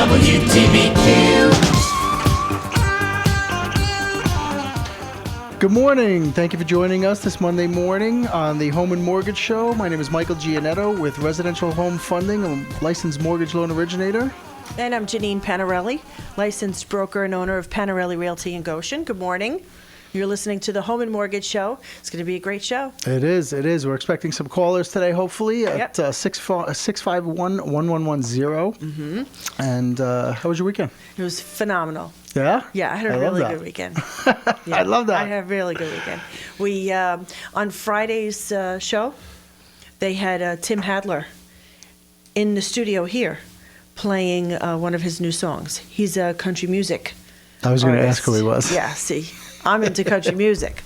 WTBQ. Good morning. Thank you for joining us this Monday morning on the Home and Mortgage Show. My name is Michael Giannetto with Residential Home Funding, a licensed mortgage loan originator. And I'm Jeanine Panarelli, licensed broker and owner of Panarelli Realty in Goshen. Good morning. You're listening to the Home and Mortgage Show. It's going to be a great show. It is. We're expecting some callers today, hopefully, at 651-1110. Mm-hmm. And how was your weekend? It was phenomenal. Yeah? Yeah, I had a really good weekend. Yeah, I love that. I had a really good weekend. We, on Friday's show, they had Tim Hadler in the studio here playing one of his new songs. He's a country music I was going to artist. ask who he was. Yeah, see, I'm into country music.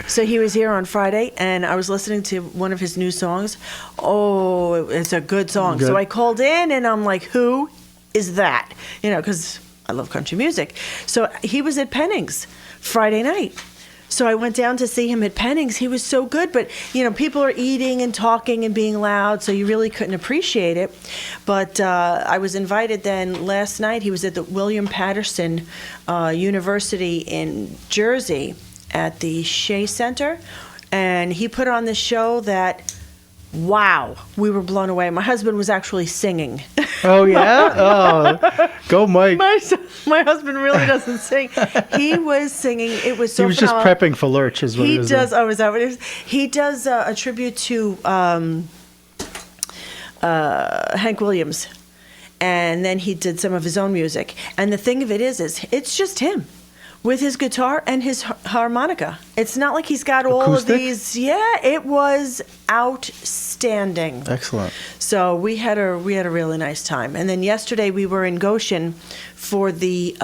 So he was here on Friday, and I was listening to one of his new songs. Oh, it's a good song. Good. So I called in, and I'm like, who is that? You know, because I love country music. So he was at Penning's Friday night. So I went down to see him at Penning's. He was so good, but, you know, people are eating and talking and being loud, so you really couldn't appreciate it. But I was invited then last night. He was at the William Patterson University in Jersey at the Shea Center, and he put on this show that, wow, we were blown away. My husband was actually singing. Oh, yeah? Oh, go Mike. My husband really doesn't sing. He was singing. It was so He was phenomenal. just prepping for Lurch is what he was does. doing. Oh, is that what it is? He does a tribute to Hank Williams, and then he did some of his own music. And the thing of it is it's just him with his guitar and his harmonica. It's not like he's got all Acoustic? of these. Yeah, it was outstanding. Excellent. So we had a really nice time. And then yesterday we were in Goshen for the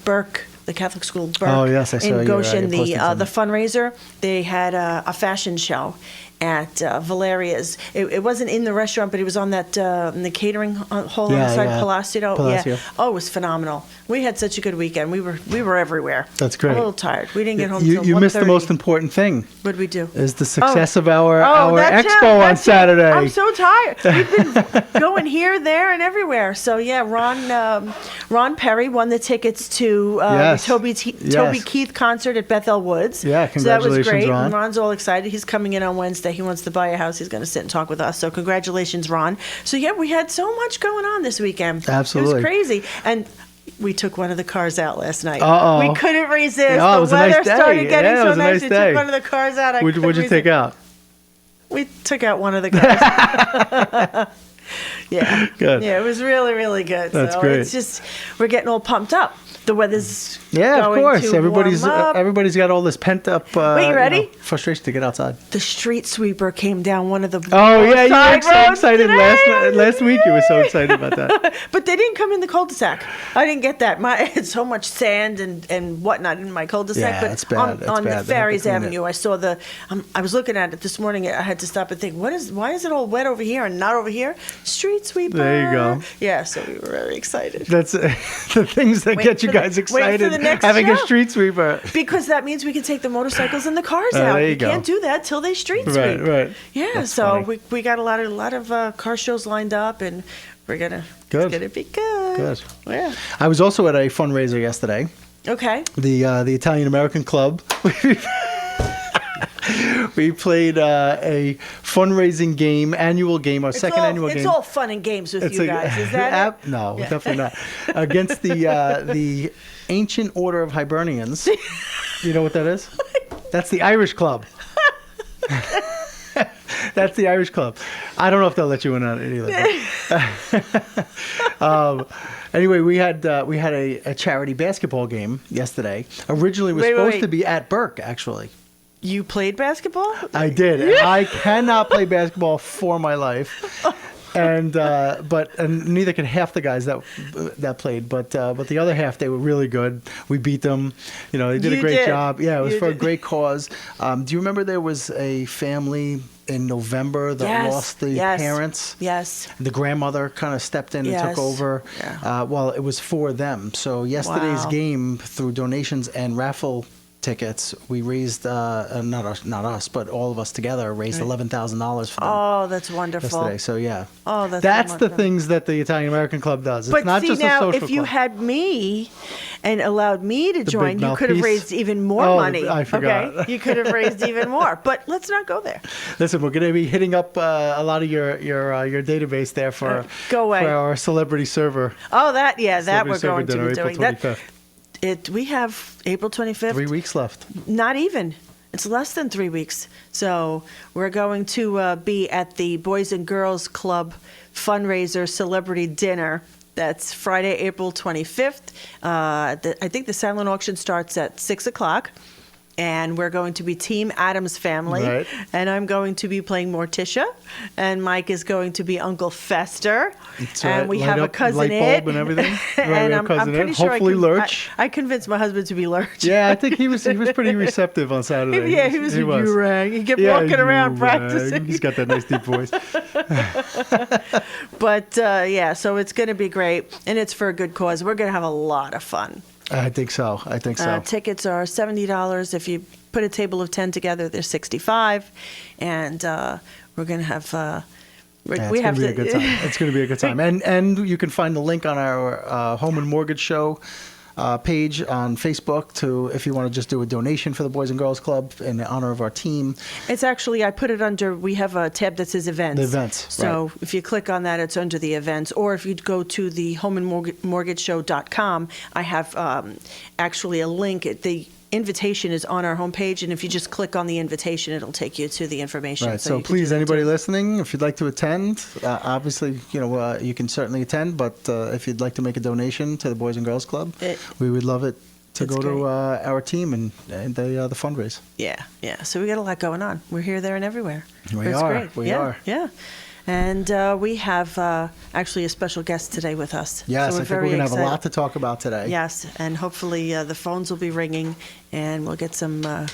Burke, the Catholic school Burke. Oh, yes, I saw in you, Goshen, you posted the something. fundraiser. They had a fashion show at Valeria's. It wasn't in the restaurant, but it was on that in the catering hall on the side, Palacio. Palacio. Yeah. Oh, it was phenomenal. We had such a good weekend. We were everywhere. That's great. A little tired. We didn't get home You, until you missed the 1:30. most important thing. What did we do? Is the success of our that's expo him, on that's him. Saturday. I'm so tired. We've been going here, there, and everywhere. So yeah, Ron Perry won the tickets to Yes. the Toby Yes. Keith concert at Bethel Woods. Yeah, So that was congratulations, great. Ron. And Ron's all excited. He's coming in on Wednesday. He wants to buy a house. He's going to sit and talk with us. So congratulations, Ron. So yeah, we had so much going on this weekend. Absolutely. It was crazy. And we took one of the cars out last night. Uh-oh. We couldn't resist. Oh, it The was a weather nice day. started getting Yeah, it so was a nice. nice We day. took one of the cars out. What'd you take out? We took out one of the cars. Yeah. Good. Yeah, it was really, really good. That's so great. It's just, we're getting all pumped up. The weather's Yeah, of going course. to Everybody's warm up. everybody's got all this pent up Wait, you ready? frustration to get outside. The street sweeper came down one of the Oh yeah, you side were so roads excited today. last week. You were so excited about that. But they didn't come in the cul-de-sac. I didn't get that. I had so much sand and whatnot in my cul-de-sac. Yeah, but it's bad. on, It's on bad. They the have to Ferries clean it. Avenue, I saw I was looking at it this morning. I had to stop and think, why is it all wet over here and not over here? Street sweeper. There you go. Yeah, so we were very excited. That's the things that Wait get you for the- guys wait for excited. the next Having a show. street sweeper. Because that means we can take the motorcycles and the cars Oh, out. there you You go. can't do that till they street sweep. Right. Yeah, That's so funny. we got a lot of car shows lined up, and we're Good. it's gonna be good. Good. Yeah. I was also at a fundraiser yesterday. Okay. The Italian American Club. We played a fundraising game, annual game, our second annual game. It's all fun and games with you guys. Is that it? No, definitely not. Against the Ancient Order of Hibernians. You know what that is? That's the Irish Club. That's the Irish Club. I don't know if they'll let you in on it either. Anyway, we had a charity basketball game yesterday. Originally, it was supposed to be at Burke, actually. You played basketball? I did. I cannot play basketball for my life. And neither can half the guys that played, but the other half, they were really good. We beat them. You know, they did a great job. Yeah, it was for a great cause. Do you remember there was a family in November that lost the parents? Yes. The grandmother kind of stepped in and took over. Yeah. Well, it was for them. So yesterday's game, through donations and raffle tickets. We raised not us, but all of us together raised $11,000 for them Oh, that's wonderful. yesterday. So yeah, Oh, that's the wonderful. things that the Italian American Club does. It's But not see, just now, a social if you club. had me and allowed me to join, you could have mouthpiece? raised even more Oh, money. I forgot. Okay, you could have raised even more. But let's not go there. Listen, we're going to be hitting up a lot of your database there for Go away. for our celebrity server. Oh, that we're Celebrity server going to dinner, be April doing that. 25th. We have April 25th. 3 weeks left. Not even. It's less than 3 weeks. So we're going to be at the Boys and Girls Club fundraiser celebrity dinner. That's Friday, April 25th. I think the silent auction starts at 6 o'clock. And we're going to be Team Addams Family. Right. And I'm going to be playing Morticia. And Mike is going to be Uncle Fester. That's and right. we Light have a up cousin light Ed. bulb and everything. Right, we And have I'm cousin pretty Ed. sure Hopefully Lurch. I convinced my husband to be Lurch. Yeah, I think he was pretty receptive on Saturday. Yeah, he was a Urang. He kept walking around practicing. He's got that nice deep voice. But so it's going to be great, and it's for a good cause. We're going to have a lot of fun. I think so. Tickets are $70. If you put a table of 10 together, they're $65, and we're going to have. Yeah, it's going to be a good time. It's going to be a good time, and you can find the link on our Home and Mortgage Show page on Facebook to if you want to just do a donation for the Boys and Girls Club in honor of our team. It's actually, I put it under, we have a tab that says events. The events, So right. if you click on that, it's under the events. Or if you go to the homeandmortgageshow.com, I have actually a link. The invitation is on our homepage, and if you just click on the invitation, it'll take you to the information. Right. So So you can do please, that anybody too. listening, if you'd like to attend, obviously, you can certainly attend. But if you'd like to make a donation to the Boys and Girls Club, we would love it to It's go great. to our team and the fundraise. Yeah. So we got a lot going on. We're here, there, and everywhere. We It's are. great. We yeah, are. Yeah. And we have actually a special guest today with us. Yes, so I think we're very going to have a excited. lot to talk about today. Yes, and hopefully the phones will be ringing, and we'll get some good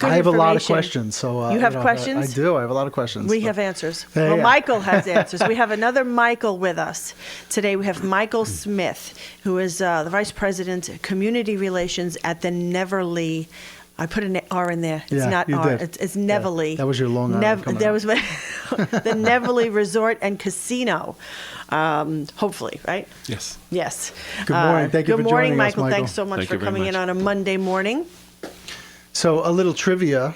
I have a lot of information. questions. So You have questions? I do. I have a lot of questions. We but- have answers. Yeah, Well, yeah. Michael has answers. We have another Michael with us. Today we have Michael Smith, who is the Vice President, Community Relations at the Nevele. I put an R in there. It's Yeah, not you R. did. It's Nevele. Yeah, that was your Long Island coming That out. was the Nevele Resort and Casino. Hopefully, right? Yes. Yes. Good morning. Thank you good for morning, joining us, Michael. Michael. Thanks so much Thank for you very coming in much. on a Monday morning. So a little trivia.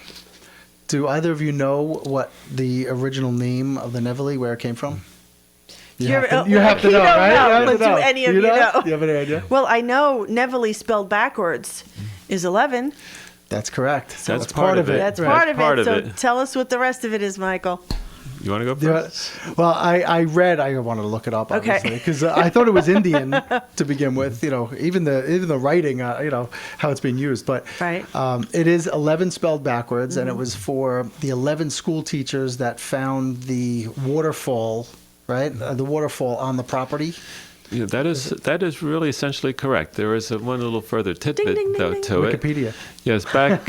Do either of you know what the original name of the Nevele, where it came from? You have to you know, don't right? know, You have but to do know. any of you know? Do you have any idea? Well, I know Nevele spelled backwards is 11. That's correct. So That's part of it. That's Right. part of Part it. of So it. tell us what the rest of it is, Michael. You want to go Yeah. first? Well, I read. I wanted to look it up, Okay. obviously, because I thought it was Indian to begin with. Even the writing, how it's being used. But Right. it is 11 spelled backwards, and it was for the 11 school teachers that found the waterfall, right? The waterfall on the property. Yeah, that is really essentially correct. There is one little further tidbit Ding, ding, ding, though ding. to it. Wikipedia. Yes, back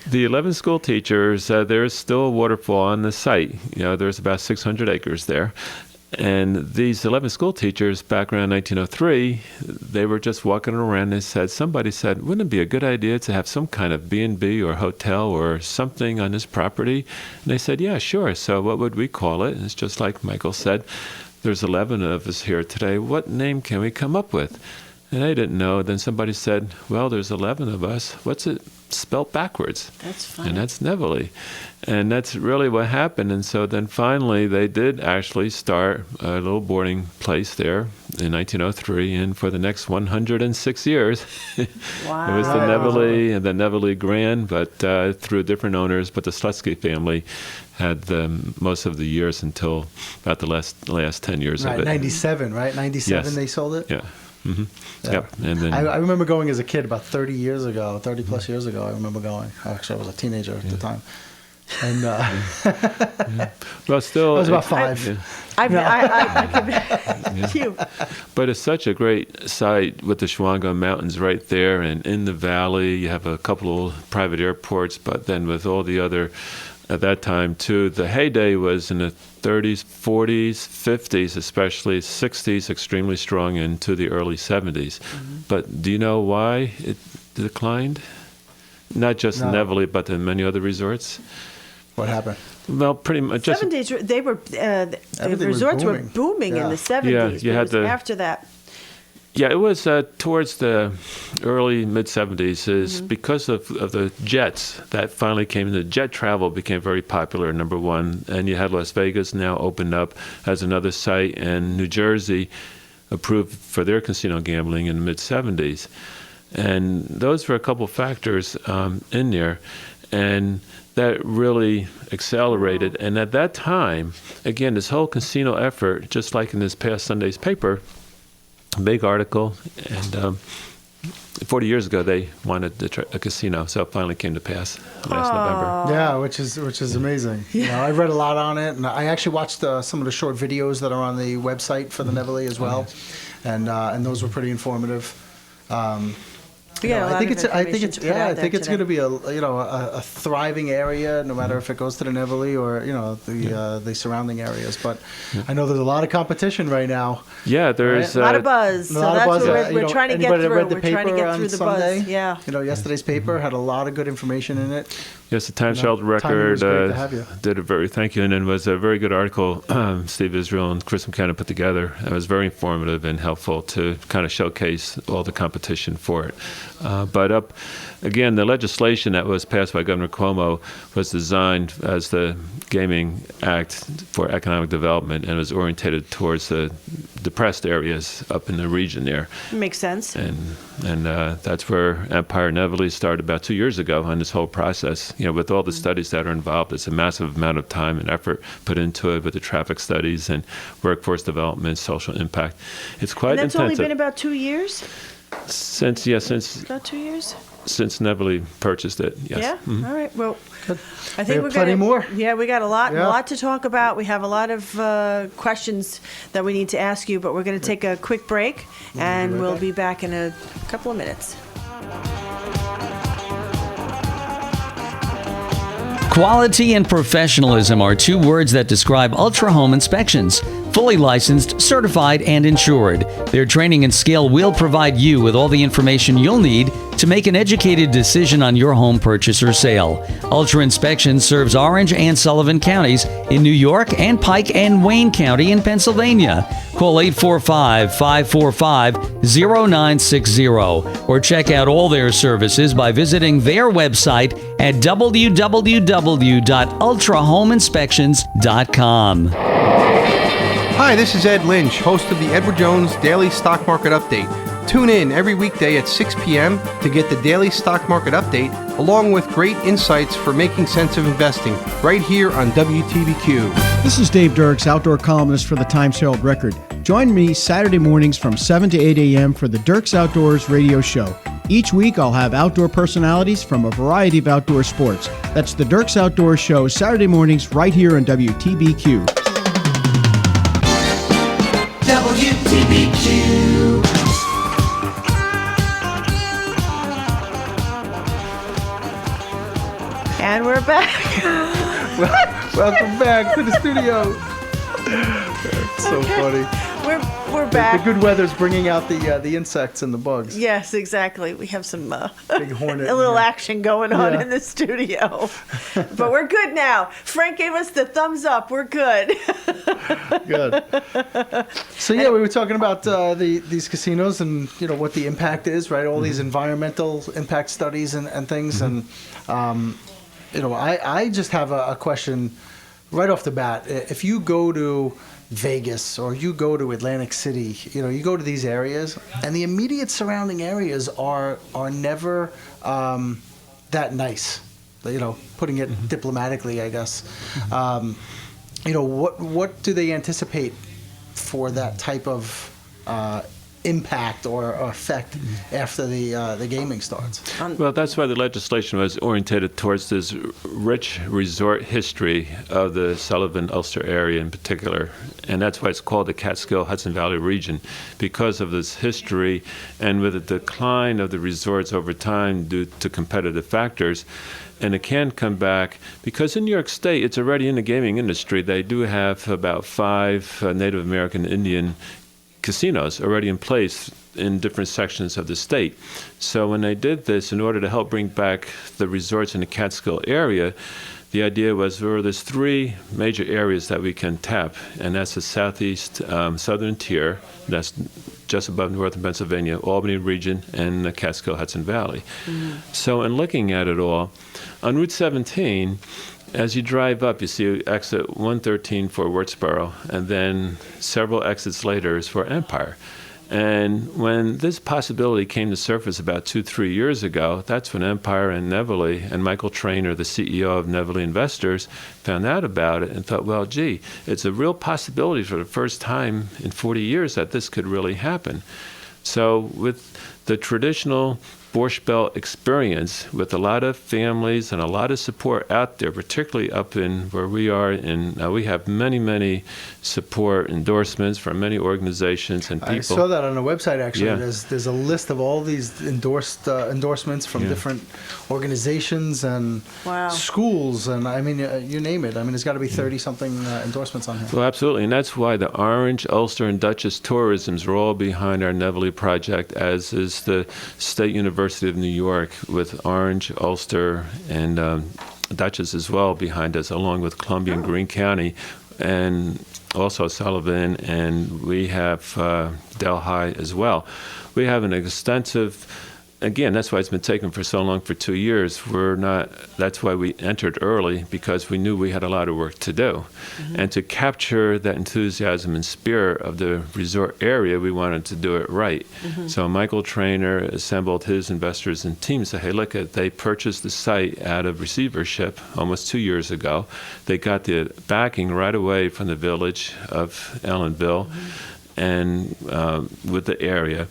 the 11 school teachers. There is still a waterfall on the site. There's about 600 acres there. And these 11 school teachers, back around 1903, they were just walking around and somebody said, wouldn't it be a good idea to have some kind of B&B or hotel or something on this property? And they said, yeah, sure. So what would we call it? And it's just like Michael said, there's 11 of us here today. What name can we come up with? And they didn't know. Then somebody said, well, there's 11 of us. What's it spelled backwards? That's funny. And that's Nevele. And that's really what happened. And so then finally they did actually start a little boarding place there in 1903. And for the next 106 years, Wow. it was the Nevele and the Nevele Grand, but through different owners. But the Slutsky family had most of the years until about the last 10 years Right, of it. 97, right? 97 Yes. they sold it? Yeah. hmm Yeah. Yep. And then I remember going as a kid about 30 years ago, 30 plus years ago. I remember going. Actually, I was a teenager at the time. And well, still I was about 5. Yeah. I can cute. But it's such a great site with the Shawangunk Mountains right there, and in the valley you have a couple of private airports. But then with all the other, at that time too, the heyday was in the 30s, 40s, 50s, especially 60s, extremely strong into the early 70s. But do you know why declined, not just in No. Nevele, but in many other resorts. What happened? Well, pretty much just 70s, they were the Everything was resorts were booming. booming in Yeah. the 70s. Yeah, but you it had was the- after that. Yeah, it was towards the early mid 70s. Is because of the jets that finally came. The jet travel became very popular. Number one, and you had Las Vegas now opened up as another site, and New Jersey approved for their casino gambling in the mid 70s, and those were a couple factors in there, and that really accelerated. And at that time, again, this whole casino effort, just like in this past Sunday's paper. Big article, and 40 years ago they wanted a casino, so it finally came to pass last November. Yeah, which is amazing. You know, I read a lot on it, and I actually watched some of the short videos that are on the website for the Nevele as well, and those were pretty informative. We got a lot I think of it's information to put out I there think it's today. going to be a thriving area, no matter if it goes to the Nevele or the surrounding areas. But I know there's a lot of competition right now. Yeah, there's A lot of buzz. A So lot of that's buzz. what we're trying to get Anybody that through. read the We're trying to paper get on through the Sunday? buzz. Yeah. You know, yesterday's paper had a lot of good information in it. yes, the Time No, Shelled timing Record was great to have you. did a very thank you, and it was a very good article Steve Israel and Chris McKenna put together. It was very informative and helpful to kind of showcase all the competition for it. But again, the legislation that was passed by Governor Cuomo was designed as the Gaming Act for Economic Development, and was orientated towards the depressed areas up in the region there. Makes sense. And that's where Empire Nevele started about 2 years ago on this whole process. You know, with all the studies that are involved, it's a massive amount of time and effort put into it with the traffic studies and workforce development, social impact. It's quite And that's intensive. only been about 2 years? since About 2 years? since Nevele purchased it. Yes. Yeah? Mhm. All right. Well, Good. I We think have we're plenty gonna, more. Yeah, we got a Yeah. lot to talk about. We have a lot of questions that we need to ask you, but we're going to take a quick break, and we'll be back in a couple of minutes. Quality and professionalism are two words that describe Ultra Home Inspections. Fully licensed, certified, and insured. Their training and skill will provide you with all the information you'll need to make an educated decision on your home purchase or sale. Ultra Inspections serves Orange and Sullivan counties in New York and Pike and Wayne County in Pennsylvania. Call 845-545-0960 or check out all their services by visiting their website at www.ultrahomeinspections.com. Hi, this is Ed Lynch, host of the Edward Jones Daily Stock Market Update. Tune in every weekday at 6 p.m. to get the Daily Stock Market Update, along with great insights for making sense of investing, right here on WTBQ. This is Dave Dirks, outdoor columnist for the Times Herald Record. Join me Saturday mornings from 7 to 8 a.m. for the Dirks Outdoors radio show. Each week, I'll have outdoor personalities from a variety of outdoor sports. That's the Dirks Outdoors show, Saturday mornings right here on WTBQ. WTBQ. And we're back. Welcome back to the studio. It's so funny. We're The back. good weather's bringing out the insects and the bugs. Yes, exactly. We have some Big hornet. a little in here. action going on Yeah. in the studio. But we're good now. Frank gave us the thumbs up. We're good. Good. So yeah, we were talking about these casinos and what the impact is, right? All these environmental impact studies and things, and I just have a question right off the bat. If you go to Vegas or you go to Atlantic City, you go to these areas, and the immediate surrounding areas are never that nice. Putting it diplomatically, I guess. What do they anticipate for that type of impact or effect after the gaming starts? Well, that's why the legislation was orientated towards this rich resort history of the Sullivan-Ulster area in particular. And that's why it's called the Catskill-Hudson Valley region, because of this history and with the decline of the resorts over time due to competitive factors. And it can come back because in New York State, it's already in the gaming industry. They do have about 5 Native American Indian casinos already in place in different sections of the state. So when they did this, in order to help bring back the resorts in the Catskill area, the idea was there's 3 major areas that we can tap, and that's the southeast southern tier, that's just above northern Pennsylvania, Albany region, and the Catskill Hudson Valley. So in looking at it all, on Route 17, as you drive up, you see exit 113 for Wurtsboro, and then several exits later is for Empire. And when this possibility came to surface about 2-3 years ago, that's when Empire and Nevele and Michael Trainer, the CEO of Nevele Investors, found out about it and thought, well, gee, it's a real possibility for the first time in 40 years that this could really happen. So with the traditional Borscht Belt experience, with a lot of families and a lot of support out there, particularly up in where we are, and we have many support endorsements from many organizations and people. I saw that on the website, actually. Yeah. There's a list of all these endorsements from different organizations and Wow. schools, and I mean, you name it. I mean, there's got to be 30-something endorsements on here. Well, absolutely, and that's why the Orange, Ulster, and Dutchess tourisms are all behind our Nevele project, as is the State University of New York, with Orange, Ulster, and Dutchess as well behind us, along with Columbia and Greene County, and also Sullivan, and we have Delhi as well. We have an extensive. Again, that's why it's been taken for so long, for 2 years. That's why we entered early, because we knew we had a lot of work to do. And to capture that enthusiasm and spirit of the resort area, we wanted to do it right. So Michael Trainer assembled his investors and team and said, hey, look, they purchased the site out of receivership almost 2 years ago. They got the backing right away from the village of Ellenville and with the area.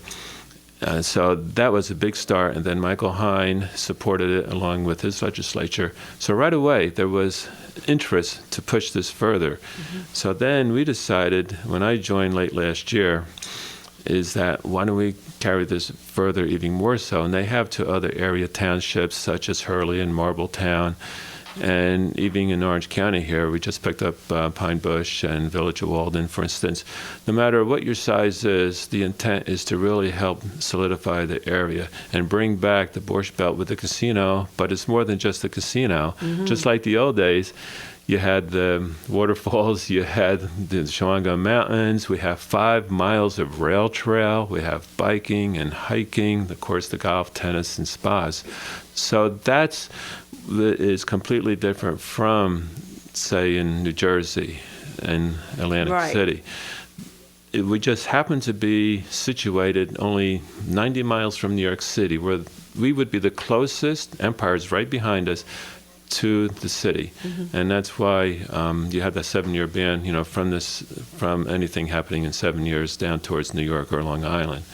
So that was a big start, and then Michael Hine supported it along with his legislature. So right away there was interest to push this further. So then we decided, when I joined late last year, is that why don't we carry this further even more so? And they have 2 other area townships, such as Hurley and Marbletown. And even in Orange County here, we just picked up Pine Bush and Village of Walden, for instance. No matter what your size is, the intent is to really help solidify the area and bring back the Borscht Belt with the casino. But it's more than just the casino. Just like the old days, you had the waterfalls, you had the Shawangunk Mountains, we have 5 miles of rail trail, we have biking and hiking, of course the golf, tennis, and spas. So that is completely different from, say, in New Jersey and Atlantic City. We just happen to be situated only 90 miles from New York City, where we would be the closest. Empire's right behind us, to the city. And that's why you have that 7-year ban, from anything happening in 7 years down towards New York or Long Island.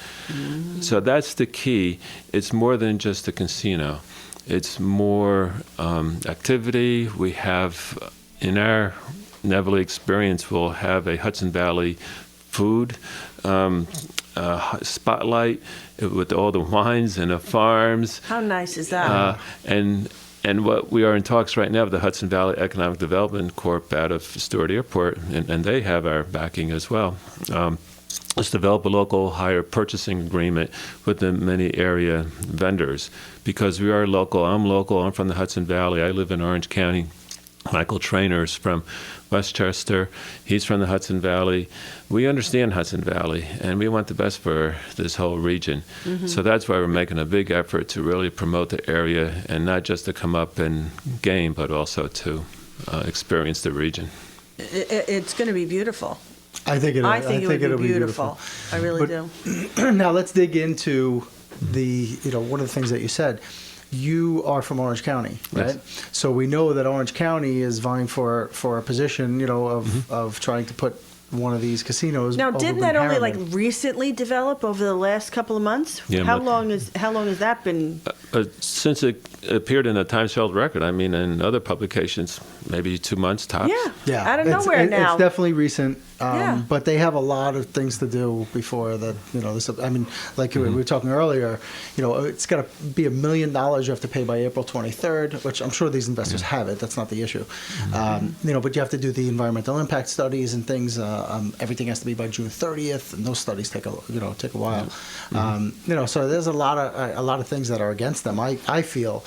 So that's the key. It's more than just a casino. It's more activity. We have, in our Nevele experience, we'll have a Hudson Valley food spotlight with all the wines and the farms. How nice is that? And what we are in talks right now with the Hudson Valley Economic Development Corp out of Stewart Airport, and they have our backing as well. Let's develop a local hire purchasing agreement with the many area vendors, because we are local. I'm from the Hudson Valley. I live in Orange County. Michael Trainer's from Westchester. He's from the Hudson Valley. We understand Hudson Valley, and we want the best for this whole region. So that's why we're making a big effort to really promote the area, and not just to come up and game, but also to experience the region. It's going to be beautiful. I think it'll be beautiful. I really do. Now let's dig into one of the things that you said. You are from Orange County, right? Yes. So we know that Orange County is vying for a position, of trying to put one of these casinos. Now, over didn't that only Harriman. recently develop over the last couple of months? Yeah, how long has that been? Since it appeared in the Times Herald Record, and other publications, maybe 2 months tops. Yeah, out of It's nowhere now. It's definitely recent. Yeah. But they have a lot of things to do before that. This. I mean, like we were talking earlier. It's got to be $1 million you have to pay by April 23rd, which I'm sure these investors have it. That's not the issue. But you have to do the environmental impact studies and things. Everything has to be by June 30th, and those studies take a while. So there's a lot of things that are against them. I feel.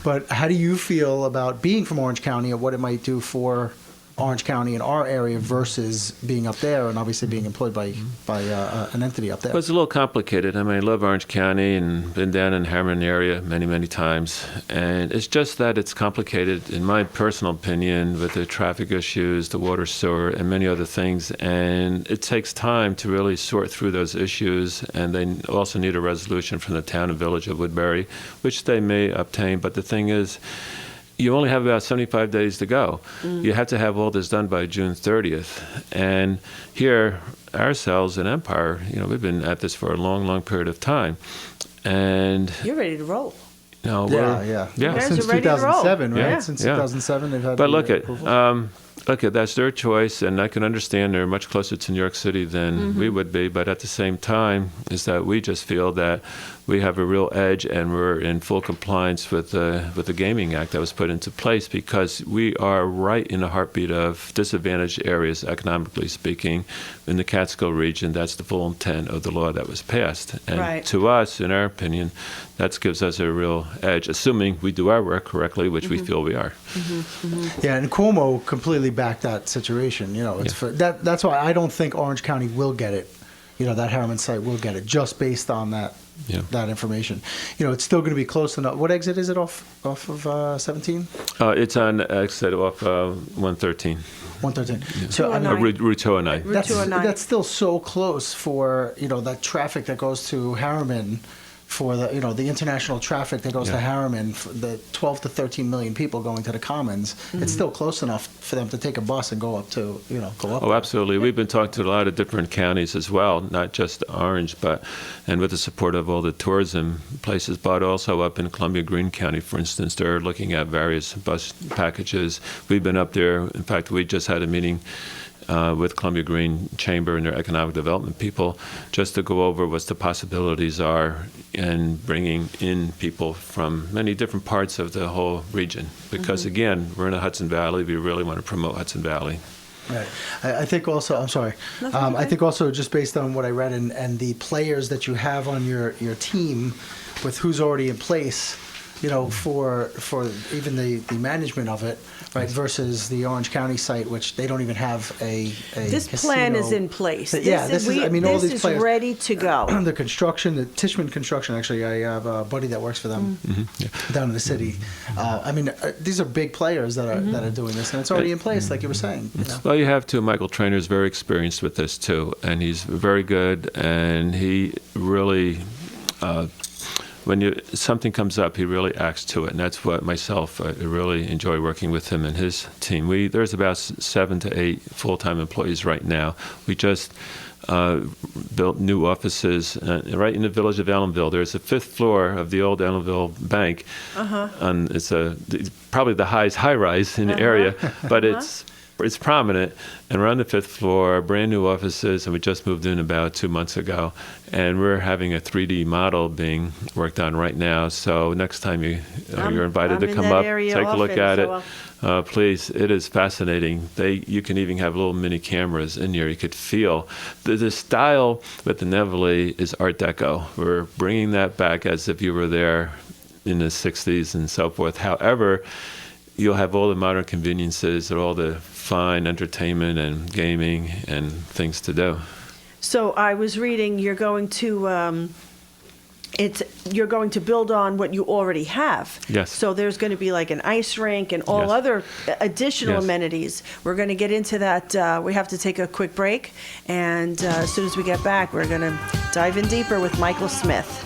But how do you feel about being from Orange County and what it might do for Orange County in our area versus being up there and obviously being employed by an entity up there? Well, it's a little complicated. I mean, I love Orange County and been down in the Harriman area many, many times. And it's just that it's complicated, in my personal opinion, with the traffic issues, the water, sewer, and many other things. And it takes time to really sort through those issues. And they also need a resolution from the town and village of Woodbury, which they may obtain. But the thing is, you only have about 75 days to go. You have to have all this done by June 30th. And here, ourselves in Empire, we've been at this for a long, long period of time. And You're ready to roll. Yeah. You guys Since are ready to roll. 2007, right? Yeah. Since Yeah. 2007, they've had. But approval. look, that's their choice, and I can understand they're much closer to New York City than we would be. But at the same time, is that we just feel that we have a real edge, and we're in full compliance with the Gaming Act that was put into place, because we are right in the heartbeat of disadvantaged areas, economically speaking, in the Catskill region. That's the full intent of the law that was passed. And Right. to us, in our opinion, that gives us a real edge, assuming we do our work correctly, which we feel we are. Yeah, and Cuomo completely backed that situation. That's why I don't think Orange County will get it. That Harriman site will get it just based on that information. It's still going to be close enough. What exit is it off of 17? It's on exit off 113. 113. So I mean, 209. Route 209. Route 209. that's still so close for that traffic that goes to Harriman. For the international traffic that goes to Harriman, for the 12 to 13 million people going to the Commons, it's still close enough for them to take a bus and go up to go up. Oh, absolutely. We've been talking to a lot of different counties as well, not just Orange, and with the support of all the tourism places, but also up in Columbia Green County, for instance, they're looking at various bus packages. We've been up there. In fact, we just had a meeting with Columbia Green Chamber and their economic development people, just to go over what the possibilities are in bringing in people from many different parts of the whole region. Because again, we're in the Hudson Valley. We really want to promote Hudson Valley. Right. I think also, I'm sorry. I think also just based on what I read and the players that you have on your team, with who's already in place, for even the management of it, right, versus the Orange County site, which they don't even have a This casino. plan is in place. All these is players. ready to go. The construction, the Tishman Construction, actually, I have a buddy that works for them down in the city. These are big players that are doing this, and it's already in place, like you were saying. Well, you have to. Michael Trainer is very experienced with this too, and he's very good, and he really when something comes up, he really acts to it, and that's what myself, I really enjoy working with him and his team. There's about 7 to 8 full-time employees right now. We just built new offices right in the village of Ellenville. There's a 5th floor of the old Ellenville Bank, and it's probably the highest high-rise in the area, but it's prominent, and we're on the 5th floor, brand new offices, and we just moved in about 2 months ago, and we're having a 3D model being worked on right now. So next time you're invited to come up, take a look at it. Please, it is fascinating. You can even have little mini cameras in here. You could feel the style with the Nevele is Art Deco. We're bringing that back as if you were there in the 60s and so forth. However, you'll have all the modern conveniences and all the fine entertainment and gaming and things to do. So I was reading you're going to build on what you already have. Yes. So there's going to be like an ice rink and all Yes. other additional Yes. amenities. We're going to get into that. We have to take a quick break, and as soon as we get back, we're going to dive in deeper with Michael Smith.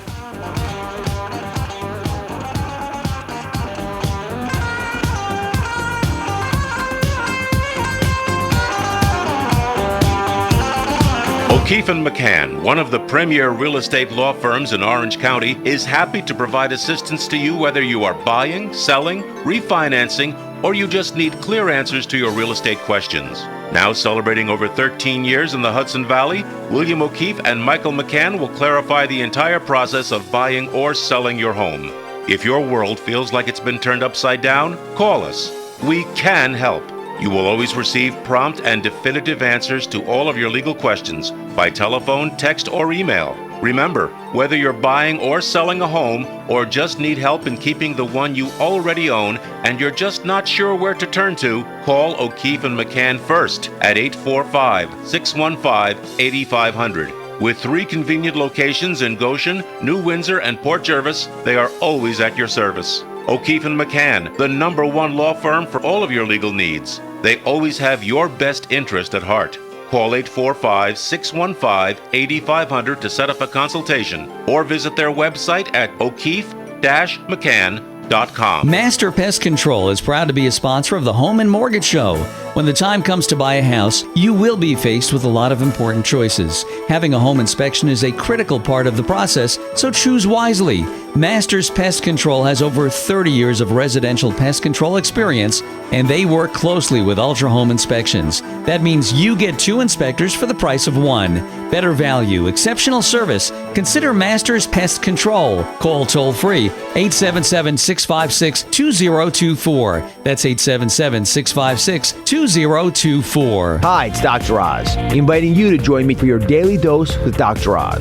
O'Keefe & McCann, one of the premier real estate law firms in Orange County, is happy to provide assistance to you whether you are buying, selling, refinancing, or you just need clear answers to your real estate questions. Now celebrating over 13 years in the Hudson Valley, William O'Keefe and Michael McCann will clarify the entire process of buying or selling your home. If your world feels like it's been turned upside down, call us. We can help. You will always receive prompt and definitive answers to all of your legal questions by telephone, text, or email. Remember, whether you're buying or selling a home or just need help in keeping the one you already own and you're just not sure where to turn to, call O'Keefe and McCann first at 845-615-8500. With 3 convenient locations in Goshen, New Windsor, and Port Jervis, they are always at your service. O'Keefe and McCann, the #1 law firm for all of your legal needs. They always have your best interest at heart. Call 845-615-8500 to set up a consultation or visit their website at o'keefe-mccann.com. Master Pest Control is proud to be a sponsor of the Home and Mortgage Show. When the time comes to buy a house, you will be faced with a lot of important choices. Having a home inspection is a critical part of the process, so choose wisely. Masters Pest Control has over 30 years of residential pest control experience, and they work closely with Ultra Home Inspections. That means you get 2 inspectors for the price of 1. Better value, exceptional service. Consider Masters Pest Control. Call toll-free 877-656-2024. That's 877-656-2024. Hi, it's Dr. Oz, inviting you to join me for your daily dose with Dr. Oz.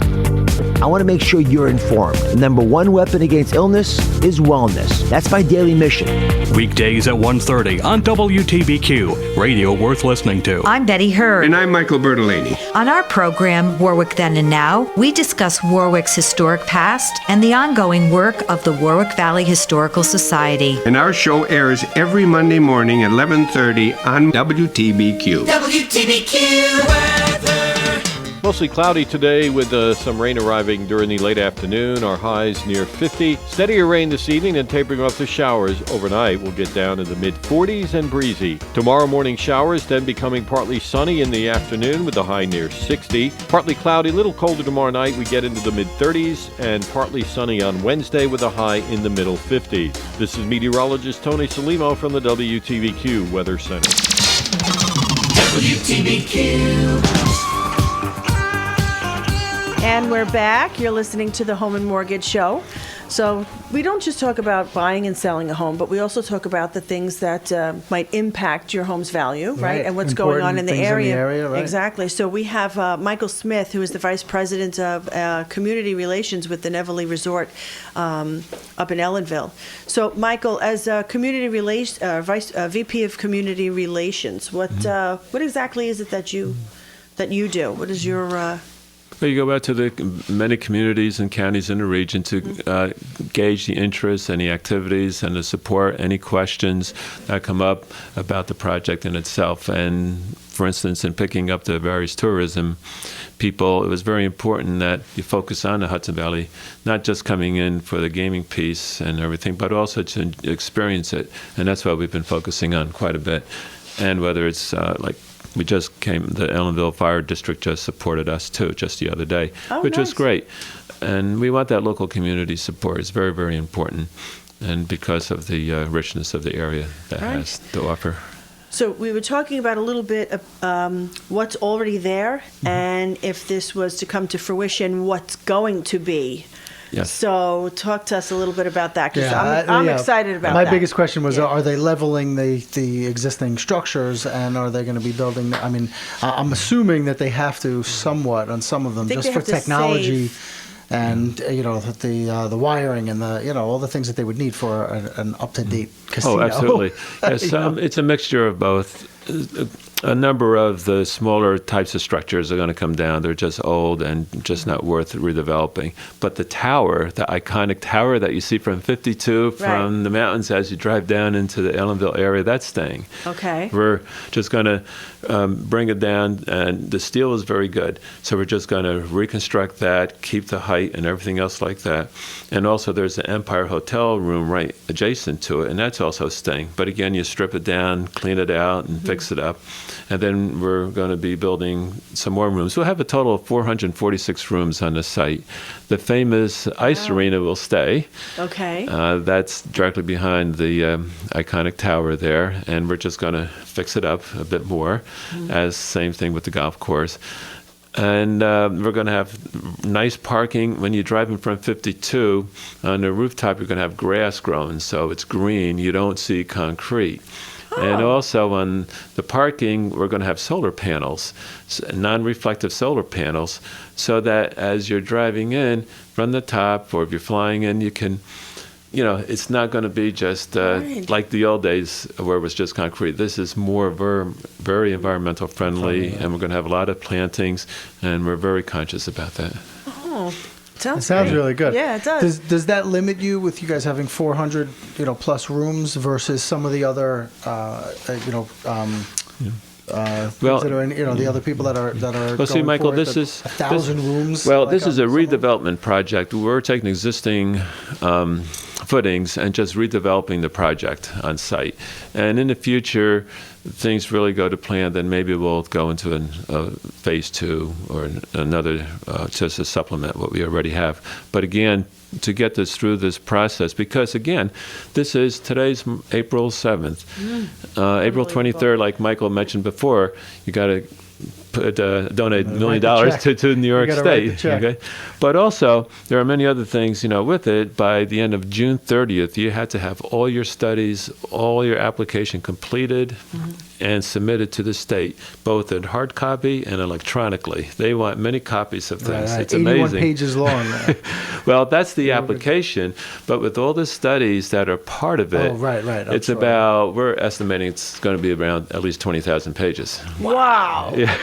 I want to make sure you're informed. The #1 weapon against illness is wellness. That's my daily mission. Weekdays at 1:30 on WTBQ, radio worth listening to. I'm Betty Hurd. And I'm Michael Bertolini. On our program, Warwick Then and Now, we discuss Warwick's historic past and the ongoing work of the Warwick Valley Historical Society. And our show airs every Monday morning at 11:30 on WTBQ. WTBQ weather. Mostly cloudy today with some rain arriving during the late afternoon. Our highs near 50. Steadier rain this evening and tapering off to showers overnight. We'll get down in the mid-40s and breezy. Tomorrow morning showers, then becoming partly sunny in the afternoon with a high near 60. Partly cloudy, a little colder tomorrow night. We get into the mid-30s and partly sunny on Wednesday with a high in the middle 50s. This is meteorologist Tony Salimo from the WTBQ Weather Center. WTBQ. And we're back. You're listening to the Home and Mortgage Show. So we don't just talk about buying and selling a home, but we also talk about the things that might impact your home's value, right? And what's going on in the area. Right? Exactly. So we have Michael Smith, who is the Vice President of Community Relations with the Nevele Resort up in Ellenville. So Michael, as VP of Community Relations, what exactly is it that you do? What is your Well, you go out to the many communities and counties in the region to gauge the interest, any activities, and the support, any questions that come up about the project in itself. And for instance, in picking up the various tourism people, it was very important that you focus on the Hudson Valley, not just coming in for the gaming piece and everything, but also to experience it. And that's what we've been focusing on quite a bit. And whether it's we just the Ellenville Fire District just supported us too, just the other day, which was great. And we want that local community support. It's very, very important. And because of the richness of the area that has to offer. So we were talking about a little bit of what's already there, and if this was to come to fruition, what's going to be. Yes. So talk to us a little bit about that, because I'm excited about that. My biggest question was, are they leveling the existing structures, and are they going to be building? I mean, I'm assuming that they have to somewhat on some of them, just for technology. And the wiring and all the things that they would need for an up-to-date casino. Oh, absolutely. Yes, it's a mixture of both. A number of the smaller types of structures are going to come down. They're just old and just not worth redeveloping. But the tower, the iconic tower that you see from 52 from the mountains as you drive down into the Ellenville area, that's staying. Okay. We're just going to bring it down, and the steel is very good. So we're just going to reconstruct that, keep the height and everything else like that. And also there's the Empire Hotel room right adjacent to it, and that's also staying. But again, you strip it down, clean it out, and fix fix it up. And then we're going to be building some more rooms. We'll have a total of 446 rooms on the site. The famous ice arena will stay. Okay. That's directly behind the iconic tower there, and we're just going to fix it up a bit more. As same thing with the golf course. And we're going to have nice parking. When you drive in from 52, on the rooftop, you're going to have grass growing, so it's green. You don't see concrete. And also on the parking, we're going to have solar panels, non-reflective solar panels, so that as you're driving in from the top, or if you're flying in, you can, it's not going to be just like the old days where it was just concrete. This is more very environmental friendly, and we're going to have a lot of plantings, and we're very conscious about that. Oh, It sounds really good. Yeah, it does. Does that limit you with you guys having 400, plus rooms versus some of the other, Well, that are in, the other people that are Well, see, going Michael, for it, this that is 1,000 rooms. Well, like this is a somewhere? redevelopment project. We're taking existing footings and just redeveloping the project on site. And in the future, things really go to plan, then maybe we'll go into a phase 2 or another just to supplement what we already have. But again, to get this through this process, because again, today's April 7th. April 23rd, like Michael mentioned before, you got to donate $1 million to New York State. Okay? But also, there are many other things, with it. By the end of June 30th, you had to have all your studies, all your application completed and submitted to the state, both in hard copy and electronically. They want many copies of things. Right. It's 81 amazing. pages long. Well, that's the application, but with all the studies that are part of it, it's about, we're estimating it's going to be around at least 20,000 pages. Wow. Yeah.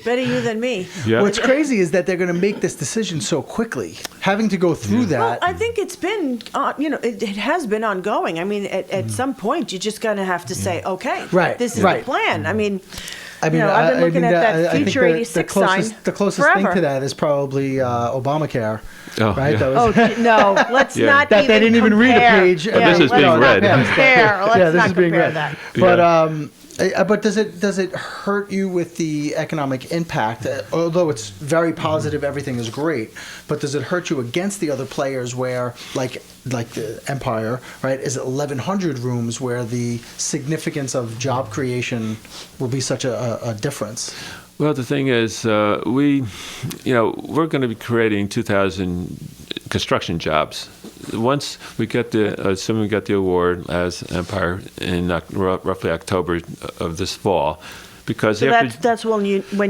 Better you than me. Yeah. What's crazy is that they're going to make this decision so quickly, having to go through that. Well, I think it's been, it has been ongoing. I mean, at some point, you're just going to have to say, okay, this is the plan. I mean, I've been looking at that Future 86 sign The closest forever. thing to that is probably Obamacare. Oh, right? yeah. That was, no, let's not that they didn't even read a compare. page. Yeah, this is being read. Let's this not is being compare read. that. But does it hurt you with the economic impact? Although it's very positive, everything is great. But does it hurt you against the other players where, like the Empire, right, is 1,100 rooms where the significance of job creation will be such a difference? Well, the thing is, we're going to be creating 2,000 construction jobs. Once we get assuming we get the award as Empire in roughly October of this fall, because So that's when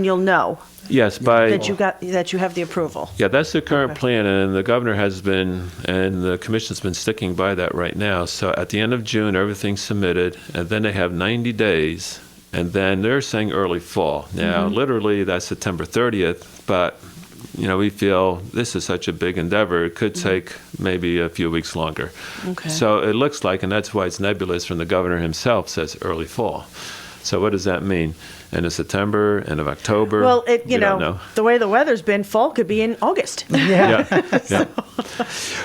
you'll know. Yes, that you have the approval. Yeah, that's the current plan, and the governor has been, and the commission's been sticking by that right now. So at the end of June, everything's submitted, and then they have 90 days, and then they're saying early fall. Now, literally, that's September 30th, but we feel this is such a big endeavor, it could take maybe a few weeks longer. Okay. So it looks like, and that's why it's nebulous from the governor himself, says early fall. So what does that mean? End of September, end of October? Well, we don't know. the way the weather's been, fall could be in August. Yeah. Yeah.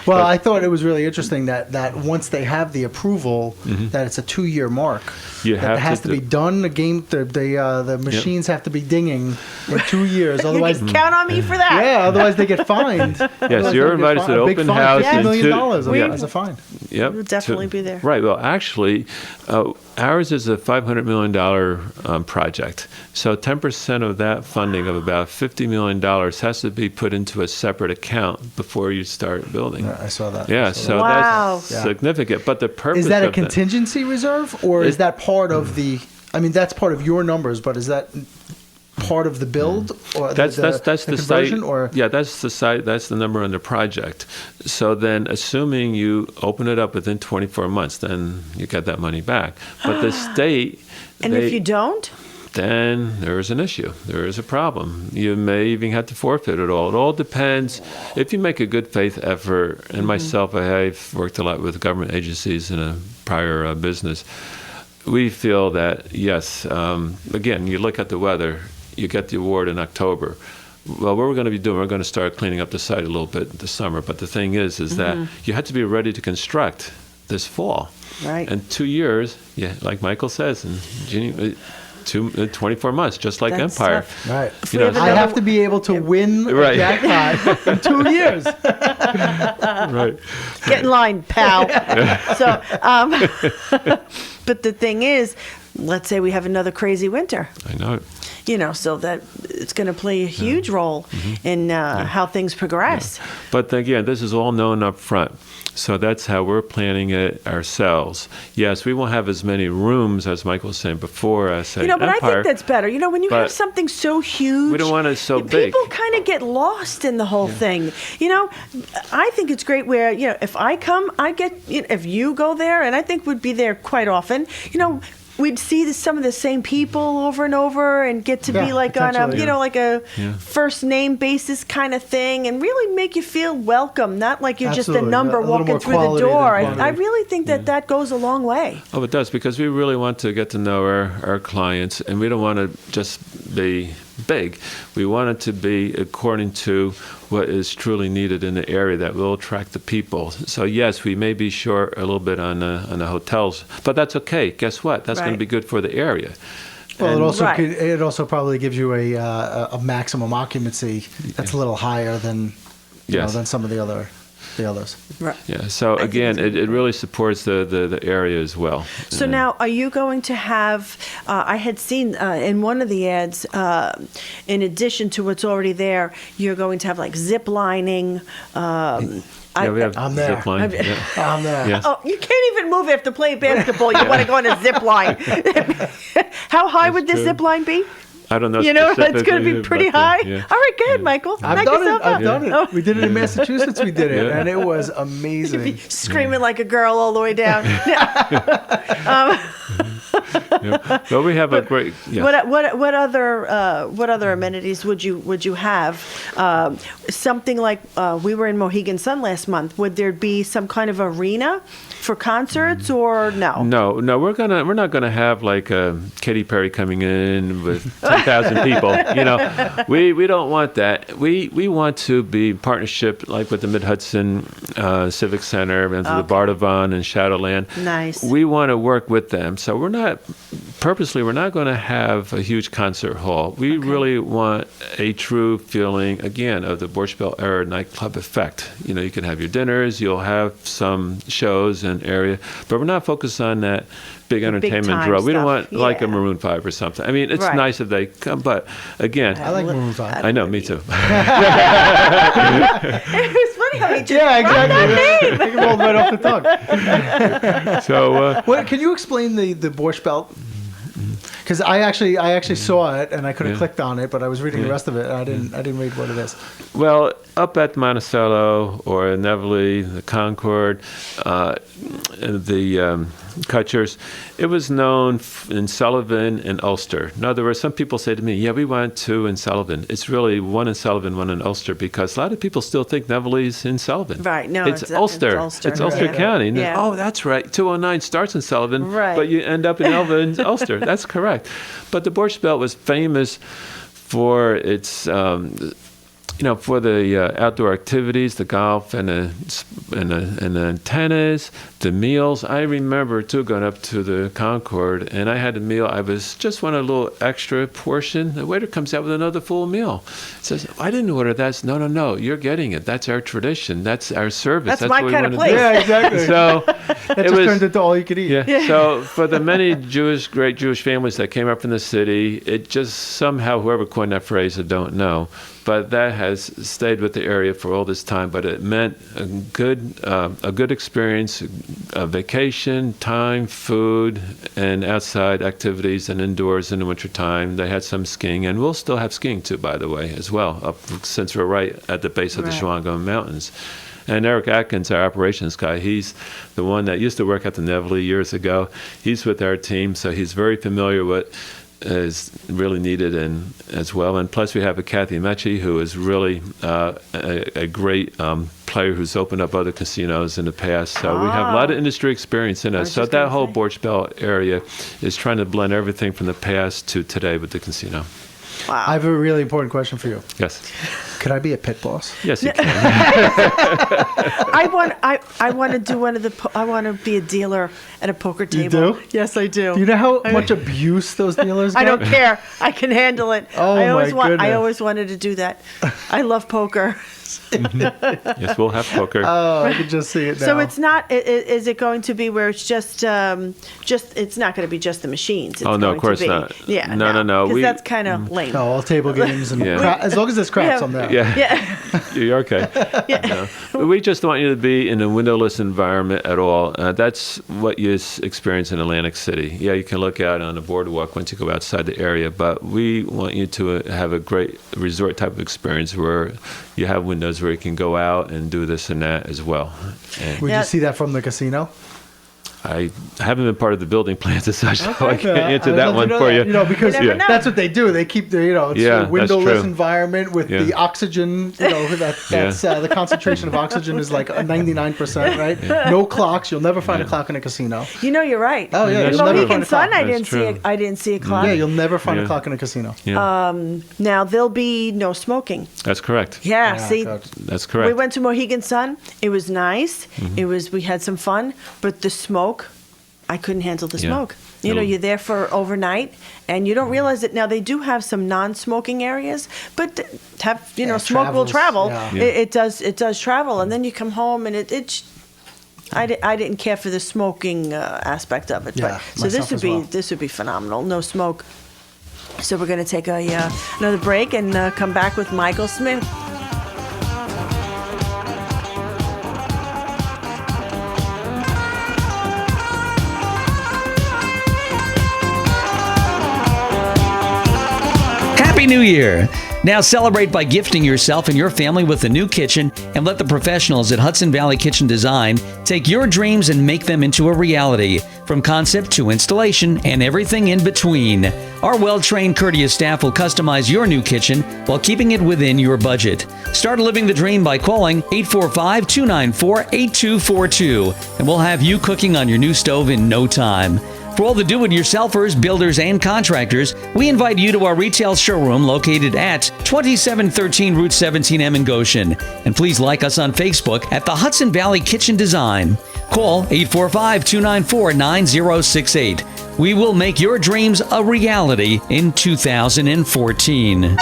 Well, I thought it was really interesting that once they have the approval, that it's a 2-year mark. You that have it has to be done. The machines have to be dinging in 2 years. Otherwise, You can count on me for that. yeah. Otherwise, they get fined. Yes, you're invited to the open house. $50 in million two- as a fine. Yep. We'll definitely be there. Right. Well, actually, ours is a $500 million project. So 10% of that funding of about $50 million has to be put into a separate account before you start building. I saw that. Yeah, I saw so Wow. that's significant. But the purpose Is that a of contingency reserve, or is that part of the? I mean, that's part of your numbers, but is that part of the build, or that's the the conversion, site, or yeah, that's the site. That's the number on the project. So then, assuming you open it up within 24 months, then you get that money back. But the state, And if you don't? then there is an issue. There is a problem. You may even have to forfeit it all. It all depends. If you make a good faith effort, and myself, I've worked a lot with government agencies in a prior business. We feel that, yes, again, you look at the weather, you get the award in October. Well, what we're going to be doing, we're going to start cleaning up the site a little bit this summer. But the thing is that you have to be ready to construct this fall. Right. And 2 years, yeah, like Michael says, and Jeanine, 24 months, just like That's Empire. tough. Right. You know, I have to be able to win a Right. jackpot in 2 years. Right. Get in line, pal. So, but the thing is, let's say we have another crazy winter. I know. So that it's going to play a huge role in how things progress. But again, this is all known up front. So that's how we're planning it ourselves. Yes, we won't have as many rooms as Michael was saying before, as say But I Empire. think that's better. When you have But something so huge, we don't want it so big. People kind of get lost in the whole thing. I think it's great where, if I come, I get, if you go there, and I think we'd be there quite often, we'd see some of the same people over and over and get to be like on a, like a first name basis kind of thing and really make you feel welcome, not like you're just a number walking through the door. I really think that goes a long way. Oh, it does, because we really want to get to know our clients, and we don't want to just be big. We want it to be according to what is truly needed in the area that will attract the people. So yes, we may be short a little bit on the hotels, but that's okay. Guess what? That's going to be good for the area. Well, it also probably gives you a maximum occupancy that's a little higher than than some of the others. Right. Yeah. So again, it really supports the area as well. So now, are you going to have? I had seen in one of the ads, in addition to what's already there, you're going to have like zip lining. We have I'm there. zip line. I'm there. Yes. Oh, you can't even move after playing basketball. You want to go on a zip line. How high would this zip line be? I don't know. It's going to be pretty high. All right, go ahead, Michael. I've done it. Oh. We did it in Massachusetts. We did it, and it was amazing. You'd be screaming like a girl all the way down. Well, we have a great. Yeah. What other amenities would you have? Something like we were in Mohegan Sun last month. Would there be some kind of arena for concerts or no? No, we're not gonna have like Katy Perry coming in with 10,000 people. We don't want that. We want to be partnership like with the Mid Hudson Civic Center and the Bardavon and Shadowland. Nice. We want to work with them. So we're not going to have a huge concert hall. We really want a true feeling again of the Borscht Belt era nightclub effect. You can have your dinners, you'll have some shows and area, but we're not focused on that big entertainment draw. We don't want like a Maroon 5 or something. I mean, it's nice if they come, but again, I like Maroon 5. I know, me too. It was funny how he just brought that name. Take it rolled right off the tongue. So, can you explain the Borscht Belt? Because I actually saw it and I could have clicked on it, but I was reading the rest of it and I didn't read what it is. Well, up at Monticello or Nevele, the Concord, the Kutchers, it was known in Sullivan and Ulster. In other words, some people say to me, we went to in Sullivan. It's really one in Sullivan, one in Ulster, because a lot of people still think Nevele's in Sullivan. Right, no, it's Ulster. It's Ulster County. Yeah. Oh, that's right. 209 starts in Sullivan, right. But you end up in Ulster. That's correct. But the Borscht Belt was famous for its for the outdoor activities, the golf and the tennis, the meals. I remember too going up to the Concord, and I had a meal. I just wanted a little extra portion. The waiter comes out with another full meal. Says, "I didn't order that." No, you're getting it. That's our tradition. That's our service. That's my what kind we of want to place. do. Yeah, exactly. So That just turned into all you could eat. Yeah. So for the many great Jewish families that came up from the city, it just somehow, whoever coined that phrase, I don't know, but that has stayed with the area for all this time. But it meant a good experience, a vacation, time, food, and outside activities and indoors in the wintertime. They had some skiing, and we'll still have skiing too, by the way, as well, since we're right at the base of the Shawangunk Mountains. And Eric Atkins, our operations guy, he's the one that used to work at the Nevele years ago. He's with our team, so he's very familiar with is really needed and as well. And plus we have a Kathy Mechie, who is really a great player who's opened up other casinos in the past. So we have a lot of industry experience in us. So that whole Borscht Belt area is trying to blend everything from the past to today with the casino. Wow. I have a really important question for you. Yes. Could I be a pit boss? Yes, you can. I want to do one of the. I want to be a dealer at a poker table. You do? Yes, I do. Do you know how much abuse those dealers get? I don't care. I can handle it. Oh, I always my goodness. I always wanted to do that. I love poker. Yes, we'll have poker. Oh, I can just see it now. So it's not. Is it going to be where it's just? It's not going to be just the machines. It's Oh, no, of going course to be, not. Yeah. No. Because that's kind of lame. No, all table games and Yeah. as long as there's craps, Yeah. I'm there. Yeah. Yeah. You're okay. No. But we just want you to be in a windowless environment at all. That's what you experience in Atlantic City. Yeah, you can look out on the boardwalk once you go outside the area, but we want you to have a great resort type of experience where you have windows where you can go out and do this and that as well. And Would you see that from the casino? I haven't been part of the building plans as such, so I can't Yeah, answer I'd that love to one know for that, you. You know, because You never know. that's what they do. They keep the, it's Yeah, a that's windowless true. environment with Yeah. the oxygen. You know, that's the concentration of oxygen is like 99%, right? No clocks. You'll never find a clock in a casino. You know, you're right. Oh, yeah, In you'll never Mohegan find a clock. Sun, I That's didn't see. true. I didn't see a clock. Yeah, you'll never find Yeah. a clock in a casino. Yeah, Now there'll be no smoking. that's correct. Yeah. Yeah, See, good. That's correct. we went to Mohegan Sun. It was nice. We had some fun, but the smoke, I couldn't handle the Yeah. smoke. You know, No. you're there for overnight, and you don't realize it. Now they do have some non-smoking areas, but smoke will travels, travel. yeah. It does travel, and then you come home and I didn't care for the smoking aspect of it. Yeah, But so myself as well. this would be phenomenal. No smoke. So we're going to take another break and come back with Michael Smith. Happy New Year! Now celebrate by gifting yourself and your family with a new kitchen and let the professionals at Hudson Valley Kitchen Design take your dreams and make them into a reality, from concept to installation and everything in between. Our well-trained, courteous staff will customize your new kitchen while keeping it within your budget. Start living the dream by calling 845-294-8242, and we'll have you cooking on your new stove in no time. For all the do-it-yourselfers, builders, and contractors, we invite you to our retail showroom located at 2713 Route 17M in Goshen. And please like us on Facebook at the Hudson Valley Kitchen Design. Call 845-294-9068. We will make your dreams a reality in 2014.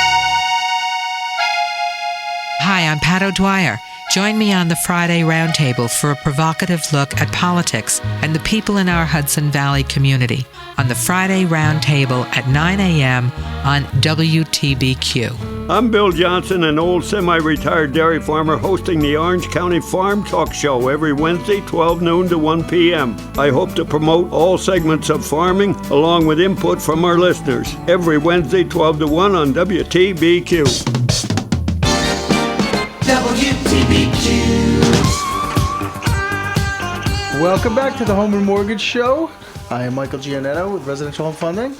Hi, I'm Pat O'Dwyer. Join me on the Friday Roundtable for a provocative look at politics and the people in our Hudson Valley community on the Friday Roundtable at 9 a.m. on WTBQ. I'm Bill Johnson, an old semi-retired dairy farmer hosting the Orange County Farm Talk Show every Wednesday, 12 noon to 1 p.m. I hope to promote all segments of farming along with input from our listeners every Wednesday, 12 to 1 on WTBQ. WTBQ. Welcome back to the Home and Mortgage Show. I am Michael Giannetto with Residential Home Funding.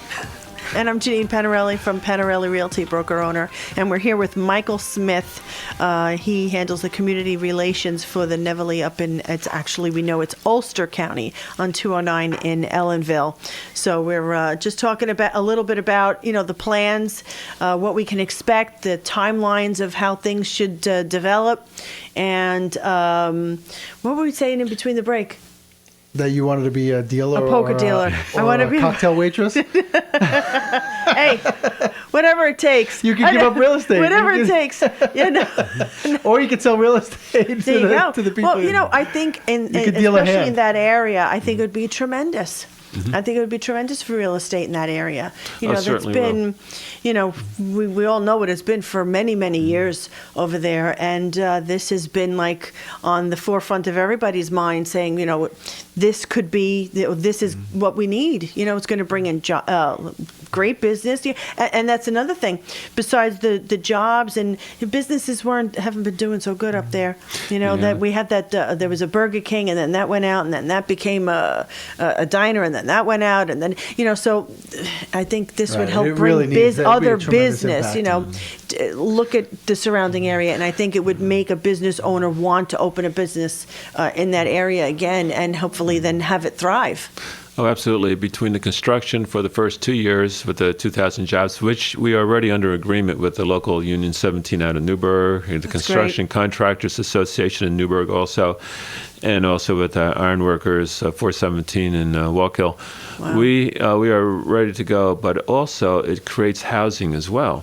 And I'm Jeanine Panarelli from Panarelli Realty, broker owner. And we're here with Michael Smith. He handles the community relations for the Nevele up in, we know it's Ulster County on 209 in Ellenville. So we're just talking about a little bit about, the plans, what we can expect, the timelines of how things should develop. And what were we saying in between the break? That you wanted to be a dealer, A poker or dealer. or I want to a be cocktail waitress. Hey, whatever it takes. You can give up real estate. Whatever You it can- takes. Or you could sell real estate to There you go. to the people. Well, I think, could deal a especially hand. in that area, I think it would be tremendous. I think it would be tremendous for real estate in that area. That's certainly been, we all know what it's been for many, many years over there. And this has been like on the forefront of everybody's mind saying, this could be, this is what we need. It's going to bring in great business. And that's another thing. Besides the jobs and businesses haven't been doing so good up there. That we had that, there was a Burger King and then that went out and then that became a diner and then that went out and then, so I think this would Right. help It bring really needs- that'd be a other tremendous business, impact. look at the surrounding area, and I think it would make a business owner want to open a business in that area again, and hopefully then have it thrive. Oh, absolutely. Between the construction for the first 2 years with the 2,000 jobs, which we are already under agreement with the local Union 17 out of Newburgh, the Construction Contractors Association in Newburgh also, and also with Ironworkers 417 in Wallkill. Wow. We are ready to go, but also it creates housing as well.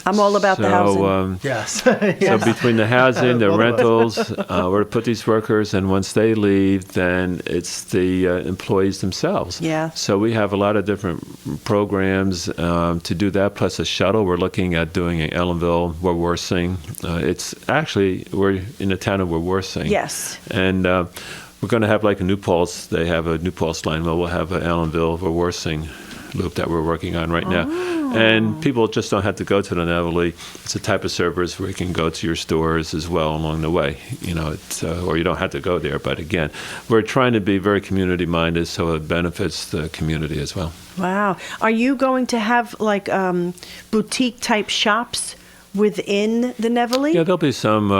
I'm all about the housing. Yes. So between the housing, the rentals, we're to put these workers, and once they leave, then it's the employees themselves. Yeah. So we have a lot of different programs to do that, plus a shuttle. We're looking at doing in Ellenville, Warsing. It's actually, we're in the town of Warsing. Yes. And we're going to have like a New Paltz. They have a New Paltz line. Well, we'll have an Ellenville, Warsing loop that we're working on right now. And people just don't have to go to the Nevele. It's a type of service where you can go to your stores as well along the way. You know, or you don't have to go there. But again, we're trying to be very community minded, so it benefits the community as well. Wow. Are you going to have like boutique type shops within the Nevele? Yeah, there'll be some,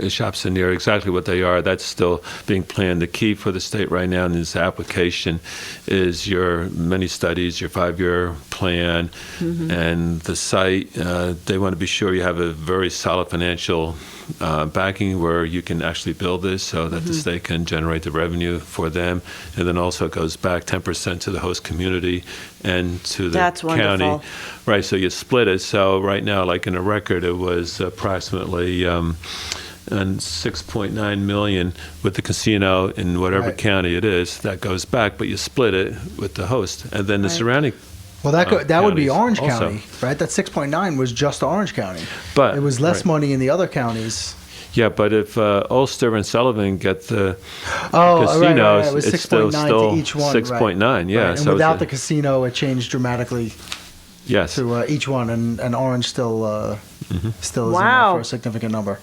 shops in there. Exactly what they are, that's still being planned. The key for the state right now in this application is your mini studies, your 5-year plan, and the site. They want to be sure you have a very solid financial backing where you can actually build this so that the state can generate the revenue for them. And then also it goes back 10% to the host community and to the That's county. wonderful. Right, so you split it. So right now, like in a record, it was approximately and 6.9 million with the casino in whatever county it is. That goes back, but you split it with the host. And then the surrounding Well, that would be Orange also. County, right? That 6.9 was just Orange County. But it was less right. money in the other counties. Yeah, but if Ulster and Sullivan get the casinos, casinos, it was it's still 6.9 to each one. 6.9, yeah. Right. And so without the casino, it changed dramatically. Yes. To each one, and Orange still is in Wow. there for a significant number.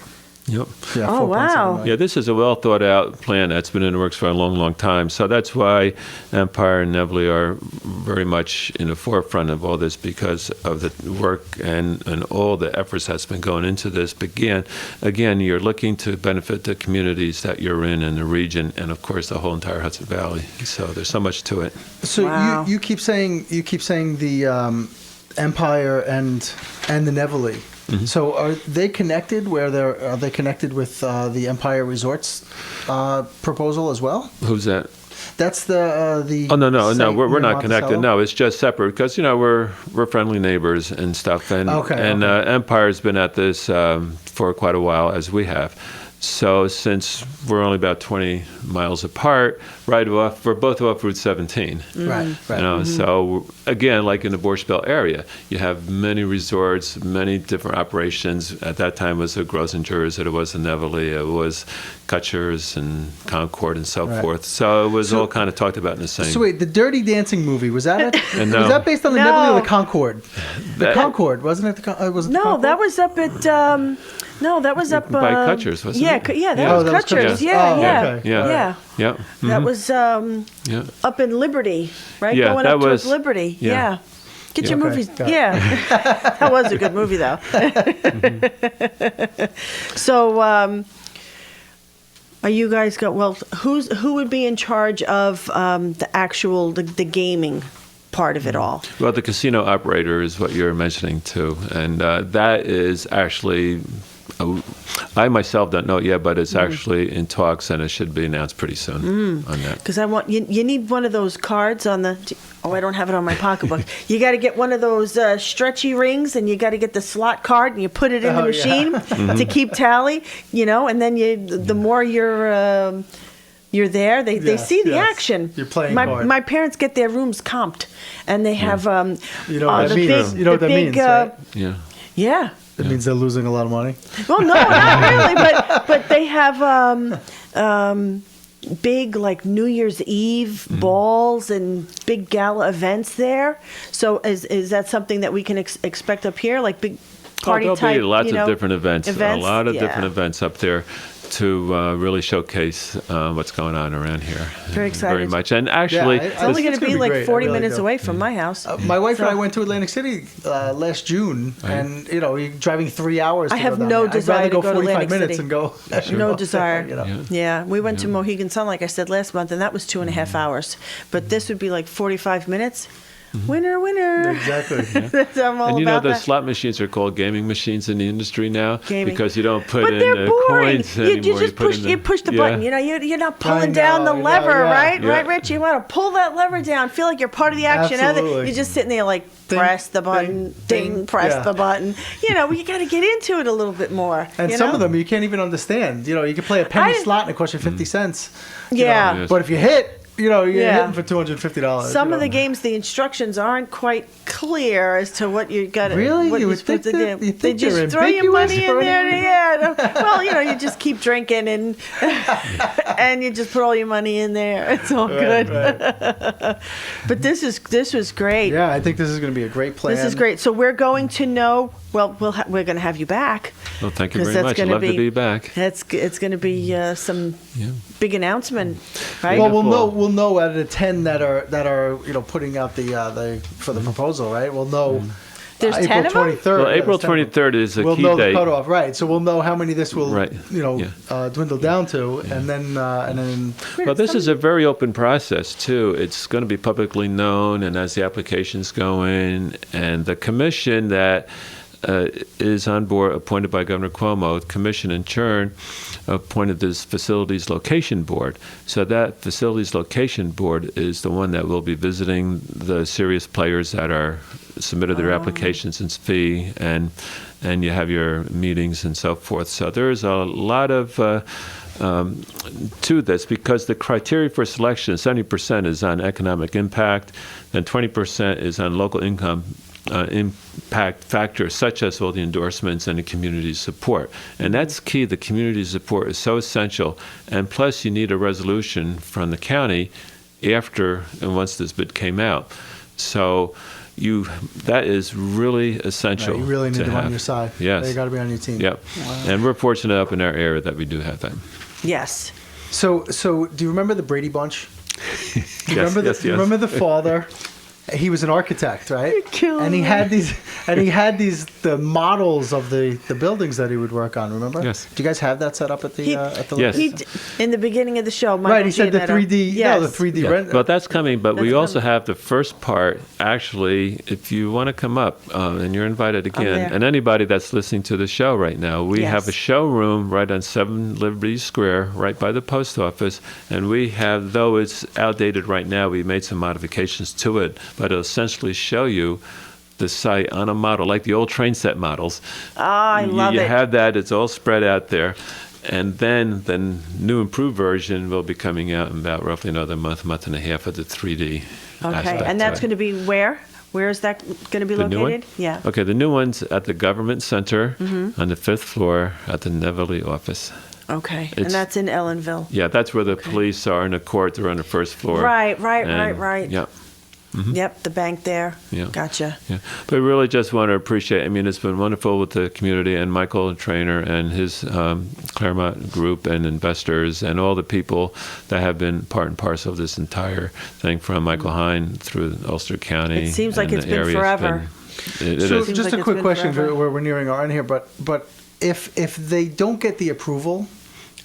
Yep. Yeah, Oh, 4.7 wow. million. Yeah, this is a well thought out plan that's been in the works for a long, long time. So that's why Empire and Nevele are very much in the forefront of all this because of the work and all the efforts that's been going into this. But again, you're looking to benefit the communities that you're in the region, and of course the whole entire Hudson Valley. So there's so much to it. So Wow. you keep saying the Empire and the Nevele. So are they connected? Are they connected with the Empire Resorts proposal as well? Who's that? That's the. Oh no, site we're near not connected. Monticello? No, it's just separate because we're friendly neighbors and stuff. And Empire's been at this for quite a while, as we have. So since we're only about 20 miles apart, we're both off Route 17. Right. So again, like in the Borscht Belt area, you have many resorts, many different operations. At that time, it was the Grosingers, it was the Nevele, it was Kutcher's and Concord and so forth. So it was all kind of talked about in the same. So wait, the Dirty Dancing movie, was that it? No. Was that based on the No. Nevele or the Concord? The That- Concord, wasn't it? Was it the No, Concord? that was up at. That was up By Kutcher's, wasn't yeah, it? That Yeah. was Oh, that was Kutcher's. Kutcher's. Yeah, Oh, yeah, okay. Yeah. Yeah. That was Yeah. up in Liberty, right? Yeah, Going that up towards was- Liberty. yeah. Yeah. Get your Okay, movies. got it. Yeah. That was a good movie, though. So, are you guys who would be in charge of the actual the gaming part of it all? Well, the casino operator is what you're mentioning too, and that is actually. I myself don't know it yet, but it's actually in talks, and it should be announced pretty soon on that. Because I want you need one of those cards on the. Oh, I don't have it on my pocketbook. You got to get one of those stretchy rings, and you got to get the slot card, and you put it in the machine to keep tally. And then the more you're there, they see the action. You're playing card. My parents get their rooms comped, and they have You know what that means? You know what that means, right? Yeah. Yeah. It means they're losing a lot of money. Well, no, not really, but they have big like New Year's Eve balls and big gala events there. So is that something that we can expect up here, like big party there'll type? be lots of different events. A lot of Yeah. different events up there. really showcase what's going on around here. Very excited. Very much. And actually, it's only going to be like 40 minutes away from my house. My wife and I went to Atlantic City last June, and you're driving 3 hours. I have no desire to go to Atlantic 45 minutes City. and go. No desire. Yeah, we went to Mohegan Sun, like I said last month, and that was 2.5 hours. But this would be like 45 minutes. Winner. Exactly. That's I'm all and about the that. slot machines are called gaming machines in the industry now Gaming. because you don't put But in they're boring. coins You anymore. just push the button. You're not pulling down the I know, lever, yeah. right? Yeah. Right, Rich? You want to pull that lever down. Feel like you're part of the action. Absolutely. You're just sitting there like press the button, ding, press Yeah. the button. You got to get into it a little bit more. And some of them you can't even understand. You can play a penny slot and it costs you 50 cents. Yeah. Yes. But if you hit, you're Yeah. hitting for $250. Some of the games, the instructions aren't quite clear as to what you got. Really? What You you're would supposed to think do. that- you They think they're just throw your money in ambiguous or there. anything? Yeah. Well, you just keep drinking and and you just put all your money in there. It's all good. Right. But this was great. Yeah, I think this is going to be a great plan. This is great. So we're going to know. Well, we're going to have you back. Well, thank you 'Cause very that's much. gonna Love to be back. It's going to be some big announcement, right? Well, we'll know out of the 10 that are putting out the for the proposal, right? We'll know. There's April 10 of them? 23rd. Well, yeah, April there's 10 of them. 23rd is a We'll key know date. the cutoff, right? So we'll know how many this will, Right. dwindle down to, and then Well, this is a very open process, too. It's going to be publicly known, and as the applications go in, and the commission that is on board, appointed by Governor Cuomo, the commission in turn appointed this facilities location board. So that facilities location board is the one that will be visiting the serious players that are submitted their applications and fee, and you have your meetings and so forth. So there's a lot of to this, because the criteria for selection, 70% is on economic impact, then 20% is on local income impact factors, such as all the endorsements and the community support. And that's key. The community support is so essential. And plus, you need a resolution from the county after and once this bid came out. So that is really essential. you really need to them have. on your side. Yes. They got to be on your team. Yep. Wow. And we're fortunate up in our area that we do have that. Yes. So do you remember the Brady Bunch? Do you Yes, remember yes, yes. remember the father? He was an architect, right? You're killing and he me. had the models of the buildings that he would work on. Remember? Yes. Do you guys have that set up at the Yes. location? In the beginning of the show, Michael Right. He said the Giannetto. 3D. Yes. No, the 3D Yeah. rent. Well, that's coming, but we That's also coming. have the first part. Actually, if you want to come up, and you're invited again, there. and anybody that's listening to the show right now, we Yes. have a showroom right on 7 Liberty Square, right by the post office, and we have, though it's outdated right now, we made some modifications to it, but it'll essentially show you the site on a model, like the old train set models. I love you it. have that, it's all spread out there. And then the new improved version will be coming out in about roughly another month and a half of the 3D Okay, aspect and that's to it. going to be where? Where is that going to be The new one? located? Yeah. Okay, the new one's at the Government Center Mhm. on the 5th floor at the Nevele office. Okay, and It's- that's in Ellenville. Yeah, that's where the police are in the court. They're on the first floor. Right. And- Yeah. Mhm. Yep, the bank there. Yeah. Gotcha. Yeah, but we really just want to appreciate. I mean, it's been wonderful with the community and Michael Trainer and his Claremont group and investors and all the people that have been part and parcel of this entire thing, from Michael Hine through Ulster County. It seems like and it's the been area's forever. it So is. just like a it's quick been question. forever. We're nearing our end here, but if they don't get the approval,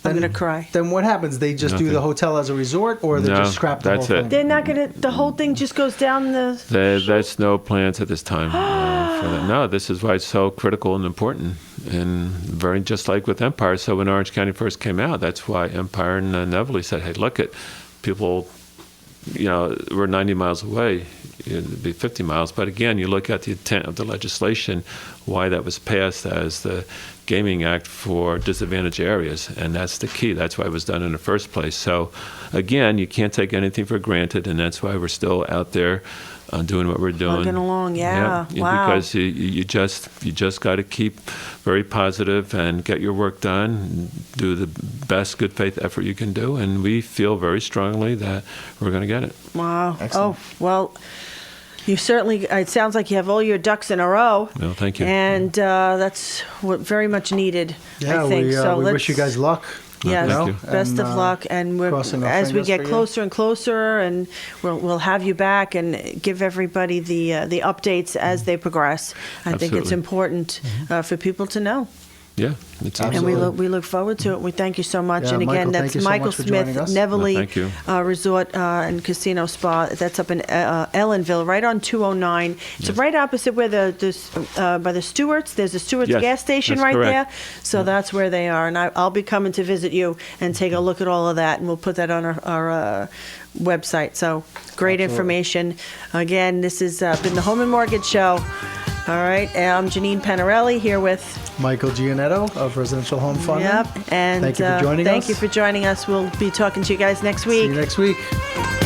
I'm then- going to cry. Then what happens? They just do Nothing. the hotel as a resort, or they No, just scrap the that's whole it. thing? They're not going to, the whole thing just goes down the. There's no plans at this time for that. No, this is why it's so critical and important, and very just like with Empire. So when Orange County first came out, that's why Empire and Nevele said, "Hey, look it, people, we're 90 miles away. It'd be 50 miles." But again, you look at the intent of the legislation, why that was passed as the Gaming Act for disadvantaged areas, and that's the key. That's why it was done in the first place. So, again, you can't take anything for granted, and that's why we're still out there doing what we're doing. Plugging along, yeah. Wow. Because you just got to keep very positive and get your work done, and do the best good faith effort you can do, and we feel very strongly that we're going to get it. Wow. Excellent. Oh, well, you certainly, it sounds like you have all your ducks in a row. Well, thank you. And that's what very much needed, Yeah, I think. we So wish let's- you guys luck. Yes, Thank you. best of luck, and we're, crossing our as we fingers get for you. closer and closer, and we'll have you back and give everybody the updates as they progress. I think it's Absolutely. important for people to know. Yeah, it's And we look forward to it. We thank you so much. Yeah, and again, Michael, thank that's you so Michael much for Smith, joining us. Nevele thank you. Resort and Casino Spa. That's up in Ellenville, right on 209. It's right opposite where by the Stewart's. There's a Stewart's Yes, gas station that's right correct. there. So that's where they are. And I'll be coming to visit you and take a look at all of that. And we'll put that on our website. So great information. Again, this has been the Home and Mortgage Show. All right, I'm Jeanine Panarelli here with Michael Gianetto of Residential Home Funding. Yep, and Thank you for joining us. Thank you for joining us. We'll be talking to you guys next week. See you next week.